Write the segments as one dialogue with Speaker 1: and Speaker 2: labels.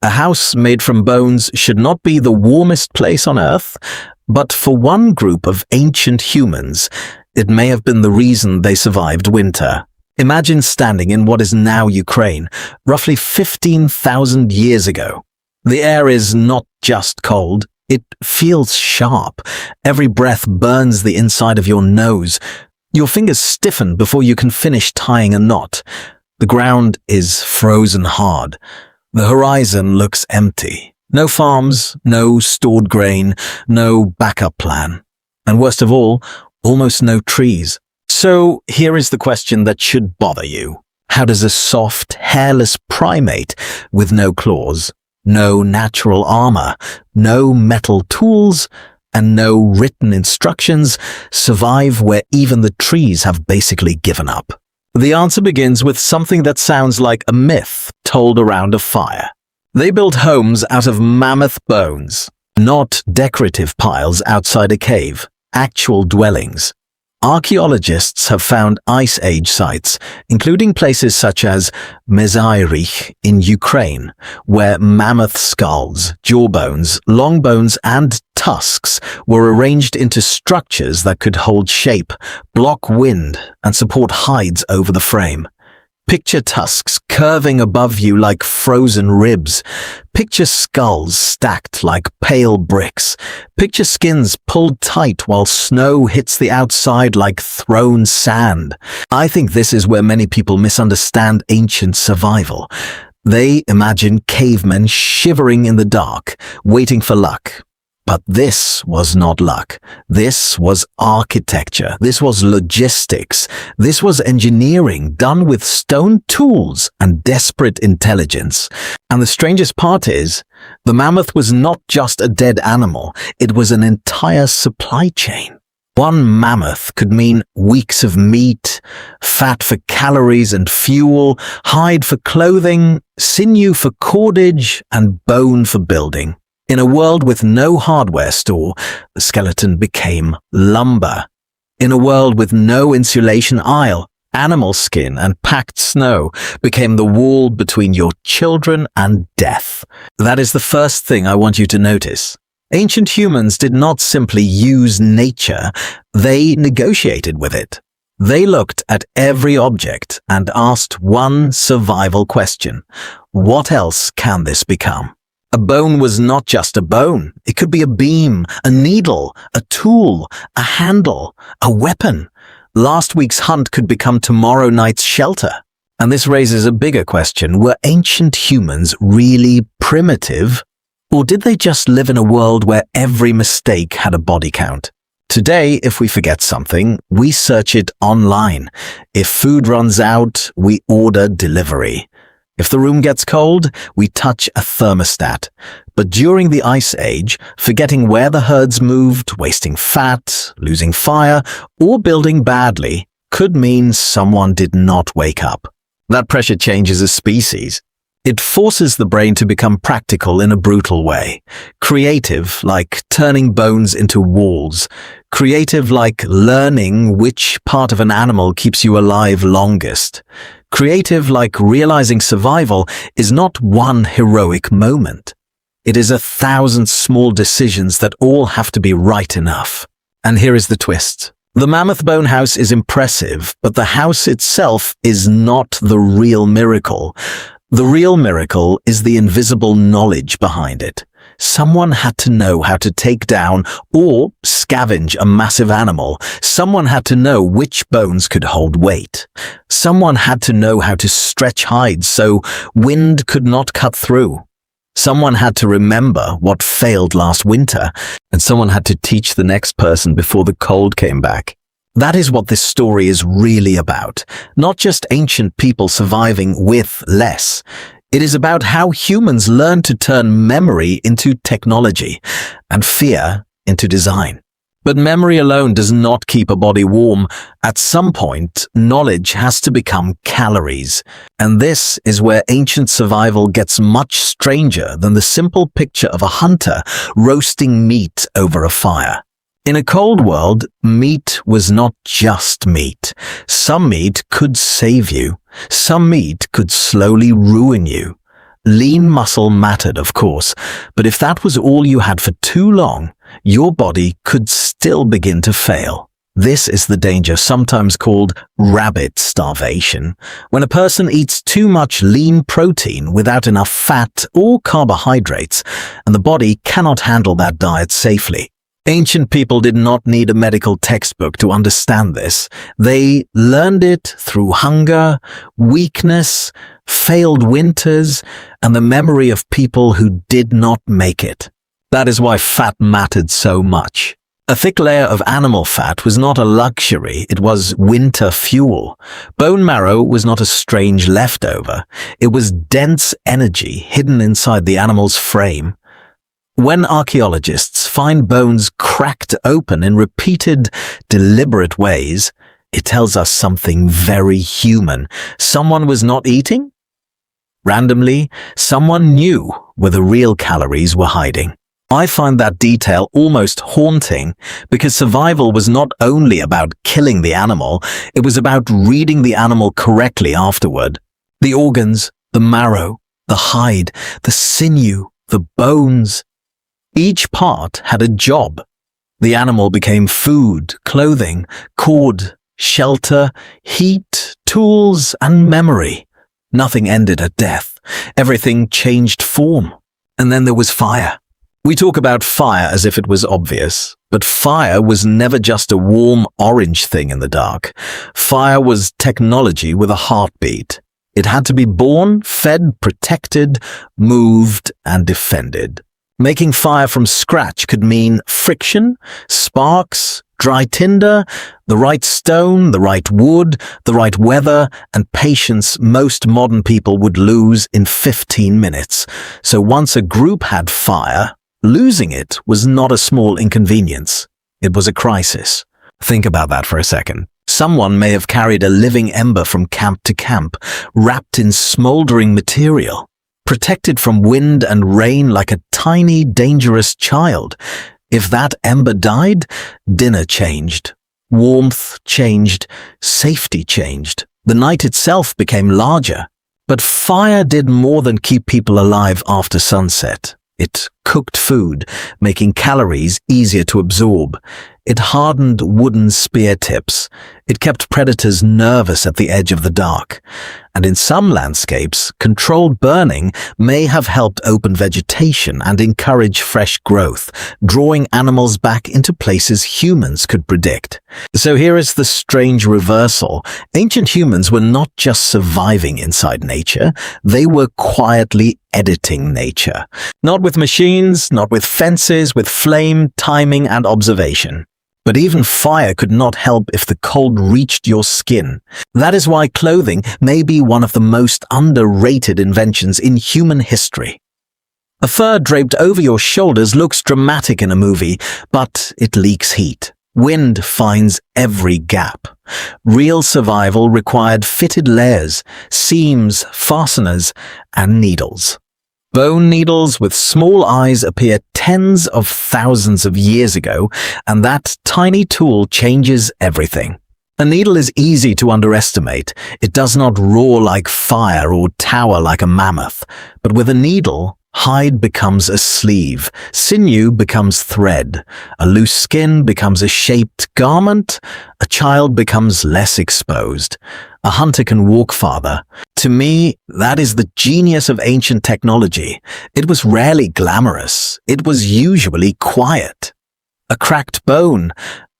Speaker 1: A house made from bones should not be the warmest place on Earth, but for one group of ancient humans, it may have been the reason they survived winter. Imagine standing in what is now Ukraine, roughly 15,000 years ago. The air is not just cold, it feels sharp. Every breath burns the inside of your nose. Your fingers stiffen before you can finish tying a knot. The ground is frozen hard. The horizon looks empty. No farms, no stored grain, no backup plan. And worst of all, almost no trees. So here is the question that should bother you. How does a soft, hairless primate with no claws, no natural armor, no metal tools, and no written instructions survive where even the trees have basically given up? The answer begins with something that sounds like a myth told around a fire. They built homes out of mammoth bones, not decorative piles outside a cave, actual dwellings. Archaeologists have found Ice Age sites, including places such as Mezhyrich in Ukraine, where mammoth skulls, jawbones, long bones, and tusks were arranged into structures that could hold shape, block wind, and support hides over the frame. Picture tusks curving above you like frozen ribs. Picture skulls stacked like pale bricks. Picture skins pulled tight while snow hits the outside like thrown sand. I think this is where many people misunderstand ancient survival. They imagine cavemen shivering in the dark, waiting for luck. But this was not luck. This was architecture. This was logistics. This was engineering done with stone tools and desperate intelligence. And the strangest part is, the mammoth was not just a dead animal. It was an entire supply chain. One mammoth could mean weeks of meat, fat for calories and fuel, hide for clothing, sinew for cordage, and bone for building. In a world with no hardware store, the skeleton became lumber. In a world with no insulation aisle, animal skin and packed snow became the wall between your children and death. That is the first thing I want you to notice. Ancient humans did not simply use nature, they negotiated with it. They looked at every object and asked one survival question: what else can this become? A bone was not just a bone. It could be a beam, a needle, a tool, a handle, a weapon. Last week's hunt could become tomorrow night's shelter. And this raises a bigger question. Were ancient humans really primitive? Or did they just live in a world where every mistake had a body count? Today, if we forget something, we search it online. If food runs out, we order delivery. If the room gets cold, we touch a thermostat. But during the Ice Age, forgetting where the herds moved, wasting fat, losing fire, or building badly could mean someone did not wake up. That pressure changes a species. It forces the brain to become practical in a brutal way. Creative, like turning bones into walls. Creative, like learning which part of an animal keeps you alive longest. Creative, like realizing survival is not one heroic moment. It is 1,000 small decisions that all have to be right enough. And here is the twist. The mammoth bone house is impressive, but the house itself is not the real miracle. The real miracle is the invisible knowledge behind it. Someone had to know how to take down or scavenge a massive animal. Someone had to know which bones could hold weight. Someone had to know how to stretch hides so wind could not cut through. Someone had to remember what failed last winter, and someone had to teach the next person before the cold came back. That is what this story is really about. Not just ancient people surviving with less. It is about how humans learn to turn memory into technology and fear into design. But memory alone does not keep a body warm. At some point, knowledge has to become calories. And this is where ancient survival gets much stranger than the simple picture of a hunter roasting meat over a fire. In a cold world, meat was not just meat. Some meat could save you. Some meat could slowly ruin you. Lean muscle mattered, of course, but if that was all you had for too long, your body could still begin to fail. This is the danger sometimes called rabbit starvation, when a person eats too much lean protein without enough fat or carbohydrates, and the body cannot handle that diet safely. Ancient people did not need a medical textbook to understand this. They learned it through hunger, weakness, failed winters, and the memory of people who did not make it. That is why fat mattered so much. A thick layer of animal fat was not a luxury, it was winter fuel. Bone marrow was not a strange leftover, it was dense energy hidden inside the animal's frame. When archaeologists find bones cracked open in repeated, deliberate ways, it tells us something very human. Someone was not eating? Randomly, someone knew where the real calories were hiding. I find that detail almost haunting because survival was not only about killing the animal, it was about reading the animal correctly afterward. The organs, the marrow, the hide, the sinew, the bones. Each part had a job. The animal became food, clothing, cord, shelter, heat, tools, and memory. Nothing ended at death. Everything changed form. And then there was fire. We talk about fire as if it was obvious, but fire was never just a warm orange thing in the dark. Fire was technology with a heartbeat. It had to be born, fed, protected, moved, and defended. Making fire from scratch could mean friction, sparks, dry tinder, the right stone, the right wood, the right weather, and patience most modern people would lose in 15 minutes. So once a group had fire, losing it was not a small inconvenience. It was a crisis. Think about that for a second. Someone may have carried a living ember from camp to camp, wrapped in smoldering material, protected from wind and rain like a tiny, dangerous child. If that ember died, dinner changed. Warmth changed. Safety changed. The night itself became larger. But fire did more than keep people alive after sunset. It cooked food, making calories easier to absorb. It hardened wooden spear tips. It kept predators nervous at the edge of the dark. And in some landscapes, controlled burning may have helped open vegetation and encourage fresh growth, drawing animals back into places humans could predict. So here is the strange reversal. Ancient humans were not just surviving inside nature, they were quietly editing nature. Not with machines, not with fences, with flame, timing, and observation. But even fire could not help if the cold reached your skin. That is why clothing may be one of the most underrated inventions in human history. A fur draped over your shoulders looks dramatic in a movie, but it leaks heat. Wind finds every gap. Real survival required fitted layers, seams, fasteners, and needles. Bone needles with small eyes appear tens of thousands of years ago, and that tiny tool changes everything. A needle is easy to underestimate. It does not roar like fire or tower like a mammoth. But with a needle, hide becomes a sleeve, sinew becomes thread, a loose skin becomes a shaped garment, a child becomes less exposed. A hunter can walk farther. To me, that is the genius of ancient technology. It was rarely glamorous. It was usually quiet. A cracked bone,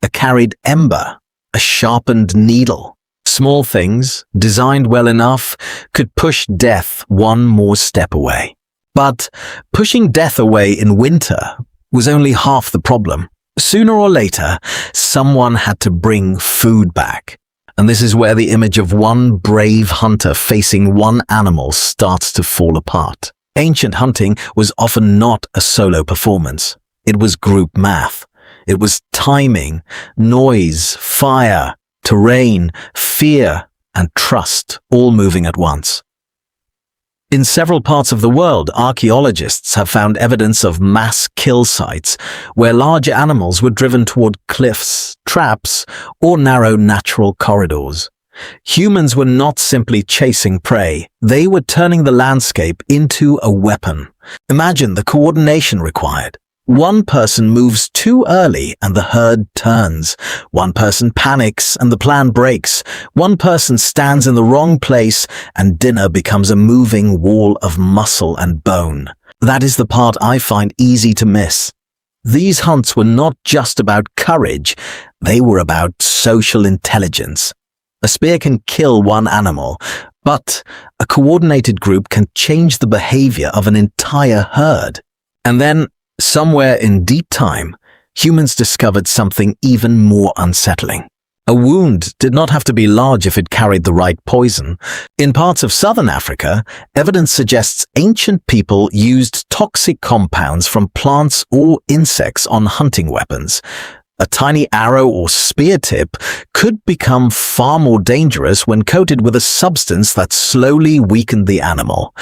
Speaker 1: a carried ember, a sharpened needle. Small things, designed well enough, could push death one more step away. But pushing death away in winter was only half the problem. Sooner or later, someone had to bring food back. And this is where the image of one brave hunter facing one animal starts to fall apart. Ancient hunting was often not a solo performance. It was group math. It was timing, noise, fire, terrain, fear, and trust all moving at once. In several parts of the world, archaeologists have found evidence of mass kill sites where large animals were driven toward cliffs, traps, or narrow natural corridors. Humans were not simply chasing prey, they were turning the landscape into a weapon. Imagine the coordination required. One person moves too early and the herd turns. One person panics and the plan breaks. One person stands in the wrong place and dinner becomes a moving wall of muscle and bone. That is the part I find easy to miss. These hunts were not just about courage, they were about social intelligence. A spear can kill one animal, but a coordinated group can change the behavior of an entire herd. And then, somewhere in deep time, humans discovered something even more unsettling. A wound did not have to be large if it carried the right poison. In parts of southern Africa, evidence suggests ancient people used toxic compounds from plants or insects on hunting weapons. A tiny arrow or spear tip could become far more dangerous when coated with a substance that slowly weakened the animal.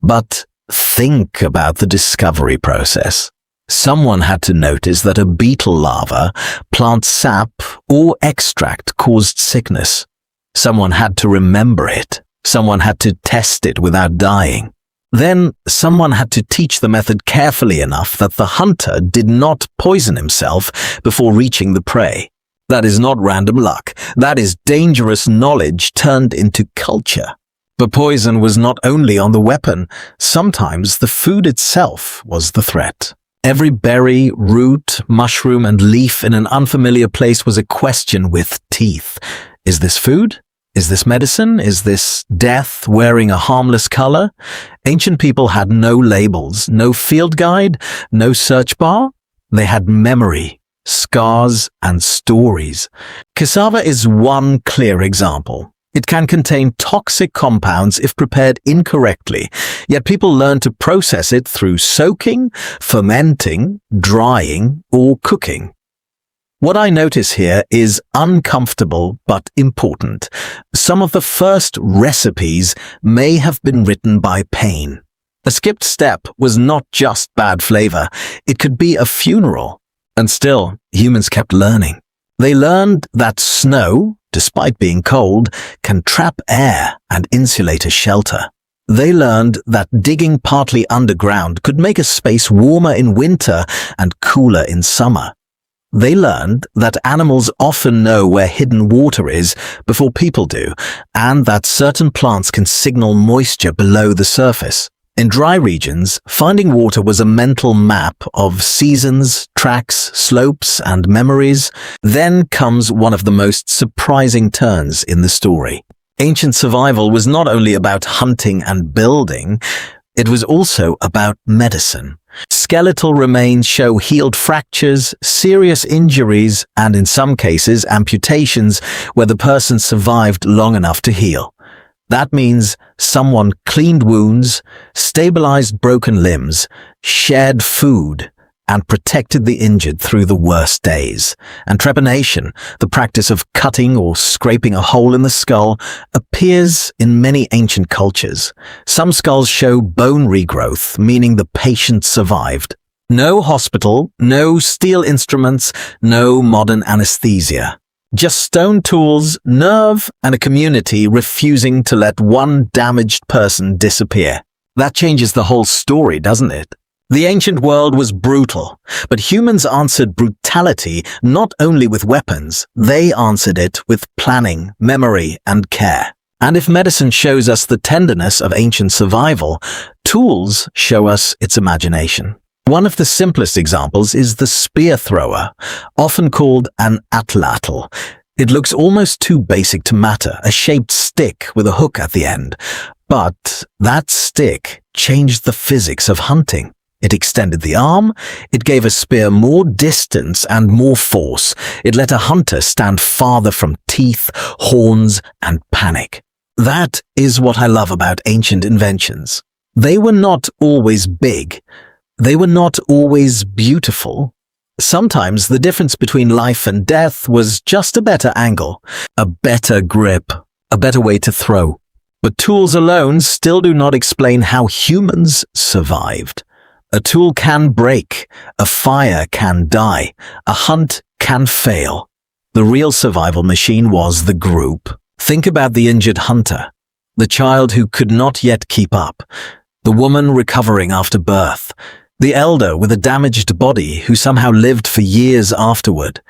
Speaker 1: But think about the discovery process. Someone had to notice that a beetle larva, plant sap, or extract caused sickness. Someone had to remember it. Someone had to test it without dying. Then someone had to teach the method carefully enough that the hunter did not poison himself before reaching the prey. That is not random luck. That is dangerous knowledge turned into culture. But poison was not only on the weapon. Sometimes the food itself was the threat. Every berry, root, mushroom, and leaf in an unfamiliar place was a question with teeth. Is this food? Is this medicine? Is this death wearing a harmless color? Ancient people had no labels, no field guide, no search bar. They had memory, scars, and stories. Cassava is one clear example. It can contain toxic compounds if prepared incorrectly, yet people learn to process it through soaking, fermenting, drying, or cooking. What I notice here is uncomfortable but important. Some of the first recipes may have been written by pain. A skipped step was not just bad flavor, it could be a funeral. And still, humans kept learning. They learned that snow, despite being cold, can trap air and insulate a shelter. They learned that digging partly underground could make a space warmer in winter and cooler in summer. They learned that animals often know where hidden water is before people do, and that certain plants can signal moisture below the surface. In dry regions, finding water was a mental map of seasons, tracks, slopes, and memories. Then comes one of the most surprising turns in the story. Ancient survival was not only about hunting and building, it was also about medicine. Skeletal remains show healed fractures, serious injuries, and in some cases amputations where the person survived long enough to heal. That means someone cleaned wounds, stabilized broken limbs, shared food, and protected the injured through the worst days. And trepanation, the practice of cutting or scraping a hole in the skull, appears in many ancient cultures. Some skulls show bone regrowth, meaning the patient survived. No hospital, no steel instruments, no modern anesthesia. Just stone tools, nerve, and a community refusing to let one damaged person disappear. That changes the whole story, doesn't it? The ancient world was brutal, but humans answered brutality not only with weapons, they answered it with planning, memory, and care. And if medicine shows us the tenderness of ancient survival, tools show us its imagination. One of the simplest examples is the spear thrower, often called an atlatl. It looks almost too basic to matter, a shaped stick with a hook at the end. But that stick changed the physics of hunting. It extended the arm, it gave a spear more distance and more force. It let a hunter stand farther from teeth, horns, and panic. That is what I love about ancient inventions. They were not always big. They were not always beautiful. Sometimes the difference between life and death was just a better angle, a better grip, a better way to throw. But tools alone still do not explain how humans survived. A tool can break, a fire can die, a hunt can fail. The real survival machine was the group. Think about the injured hunter, the child who could not yet keep up, the woman recovering after birth, the elder with a damaged body who somehow lived for years afterward.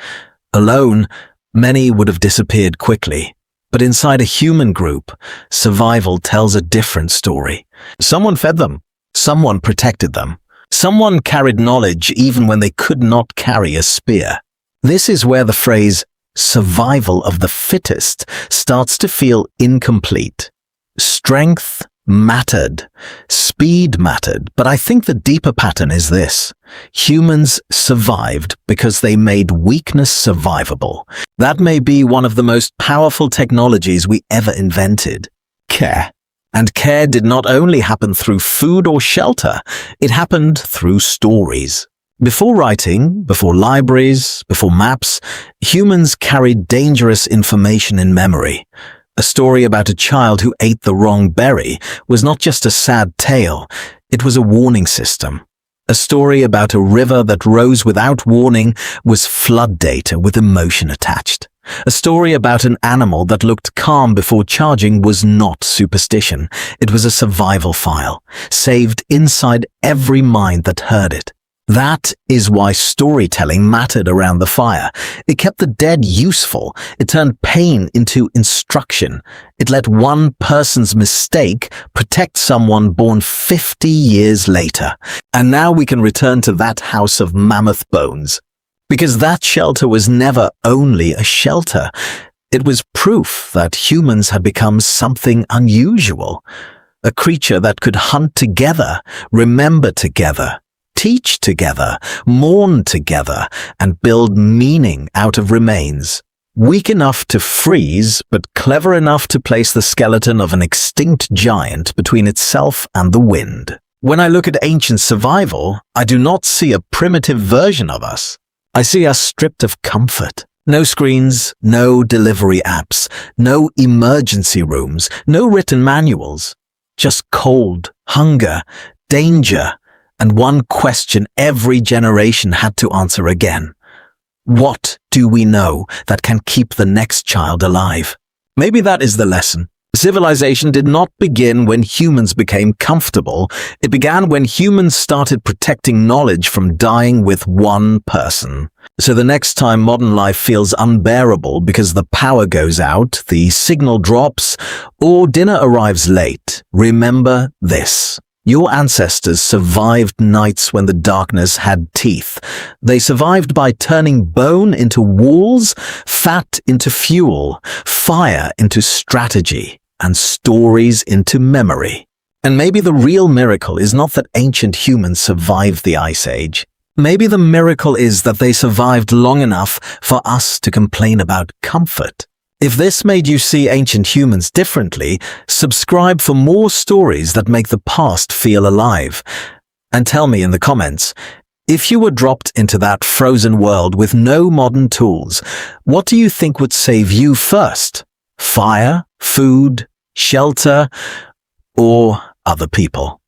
Speaker 1: Alone, many would have disappeared quickly. But inside a human group, survival tells a different story. Someone fed them. Someone protected them. Someone carried knowledge even when they could not carry a spear. This is where the phrase, survival of the fittest, starts to feel incomplete. Strength mattered. Speed mattered. But I think the deeper pattern is this. Humans survived because they made weakness survivable. That may be one of the most powerful technologies we ever invented. Care. And care did not only happen through food or shelter, it happened through stories. Before writing, before libraries, before maps, humans carried dangerous information in memory. A story about a child who ate the wrong berry was not just a sad tale, it was a warning system. A story about a river that rose without warning was flood data with emotion attached. A story about an animal that looked calm before charging was not superstition. It was a survival file, saved inside every mind that heard it. That is why storytelling mattered around the fire. It kept the dead useful. It turned pain into instruction. It let one person's mistake protect someone born 50 years later. And now we can return to that house of mammoth bones. Because that shelter was never only a shelter. It was proof that humans had become something unusual. A creature that could hunt together, remember together, teach together, mourn together, and build meaning out of remains. Weak enough to freeze, but clever enough to place the skeleton of an extinct giant between itself and the wind. When I look at ancient survival, I do not see a primitive version of us. I see us stripped of comfort. No screens, no delivery apps, no emergency rooms, no written manuals. Just cold, hunger, danger, and one question every generation had to answer again. What do we know that can keep the next child alive? Maybe that is the lesson. Civilization did not begin when humans became comfortable. It began when humans started protecting knowledge from dying with one person. So the next time modern life feels unbearable because the power goes out, the signal drops, or dinner arrives late, remember this. Your ancestors survived nights when the darkness had teeth. They survived by turning bone into walls, fat into fuel, fire into strategy, and stories into memory. And maybe the real miracle is not that ancient humans survived the Ice Age. Maybe the miracle is that they survived long enough for us to complain about comfort. If this made you see ancient humans differently, subscribe for more stories that make the past feel alive. And tell me in the comments, if you were dropped into that frozen world with no modern tools, what do you think would save you first? Fire, food, shelter, or other people?